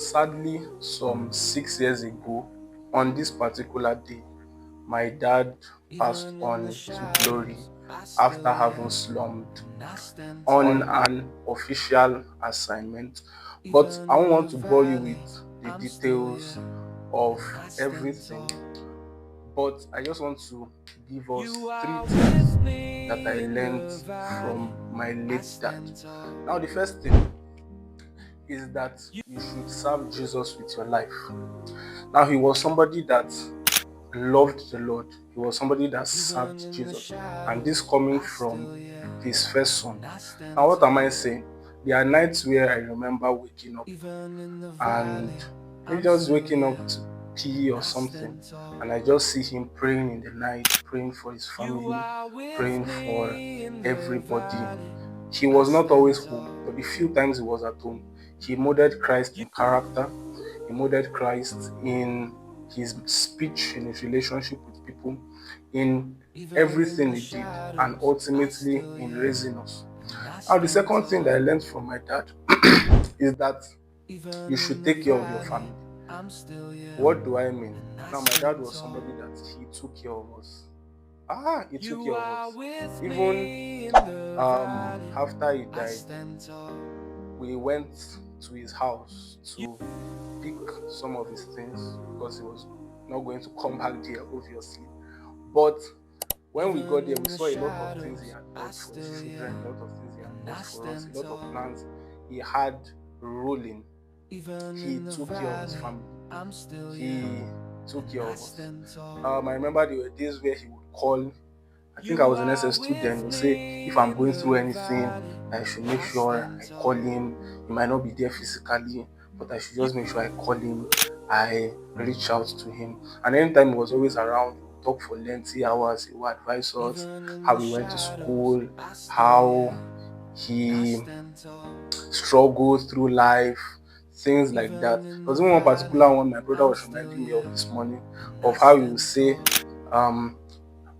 sadly, some 6 years ago, on this particular day, my dad passed on to glory after having slumped on an official assignment. But I don't want to bore you with the details of everything, but I just want to give us three things that I learned from my late dad. Now, the first thing is that you should serve Jesus with your life. Now, he was somebody that loved the Lord. He was somebody that served Jesus. And this coming from his first son. Now, what am I saying? There are nights where I remember waking up and maybe just waking up to pee or something. And I just see him praying in the night, praying for his family, praying for everybody. He was not always home, but the few times he was at home, he modeled Christ in character. He modeled Christ in his speech, in his relationship with people, in everything he did, and ultimately in raising us. Now, the second thing that I learned from my dad is that you should take care of your family. What do I mean? Now, my dad was somebody that he took care of us. He took care of us. Even after he died, we went to his house to pick some of his things because he was not going to come back there, obviously. But when we got there, we saw a lot of things he had bought for his children, a lot of things he had bought for us, a lot of plans he had rolling. He took care of his family. He took care of us. I remember there were days where he would call. I think I was an SS2 then. He would say, if I'm going through anything, I should make sure I call him. He might not be there physically, but I should just make sure I call him. I reach out to him. And anytime he was always around, we would talk for lengthy hours. He would advise us how he went to school, how he struggled through life, things like that. There was even one particular one my brother was reminding me of this morning, of how he would say,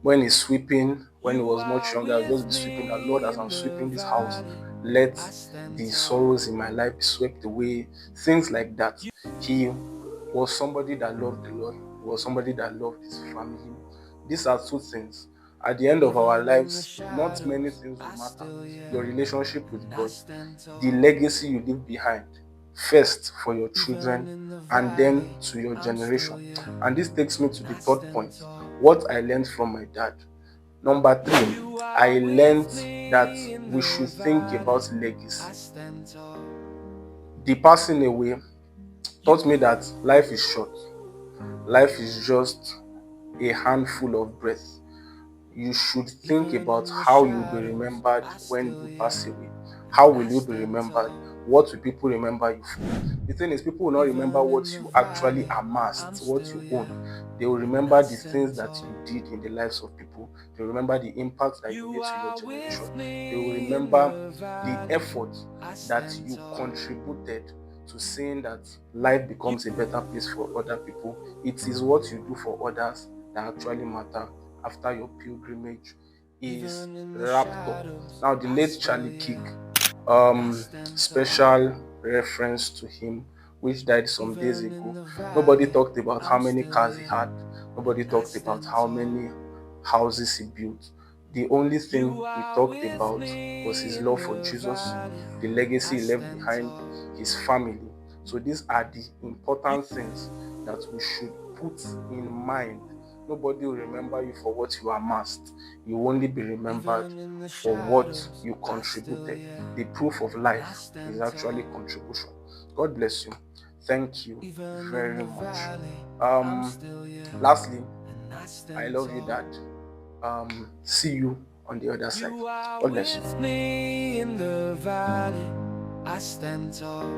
when he's sweeping, when he was much younger, I'll just be sweeping that, Lord, as I'm sweeping this house, let the sorrows in my life be swept away, things like that. He was somebody that loved the Lord. He was somebody that loved his family. These are two things. At the end of our lives, not many things will matter. Your relationship with God, the legacy you leave behind, first for your children and then to your generation. And this takes me to the third point, what I learned from my dad. Number three, I learned that we should think about legacy. The passing away taught me that life is short. Life is just a handful of breath. You should think about how you'll be remembered when you pass away. How will you be remembered? What will people remember you for? The thing is, people will not remember what you actually amassed, what you own. They will remember the things that you did in the lives of people. They will remember the impact that you made to your generation. They will remember the effort that you contributed to seeing that life becomes a better place for other people. It is what you do for others that actually matter after your pilgrimage is wrapped up. Now, the late Charlie Kirk, special reference to him, which died some days ago. Nobody talked about how many cars he had. Nobody talked about how many houses he built. The only thing we talked about was his love for Jesus, the legacy he left behind, his family. So these are the important things that we should put in mind. Nobody will remember you for what you amassed. You will only be remembered for what you contributed. The proof of life is actually contribution. God bless you. Thank you very much. Lastly, I love you, Dad. See you on the other side. God bless you. Me in the valley, I stand tall.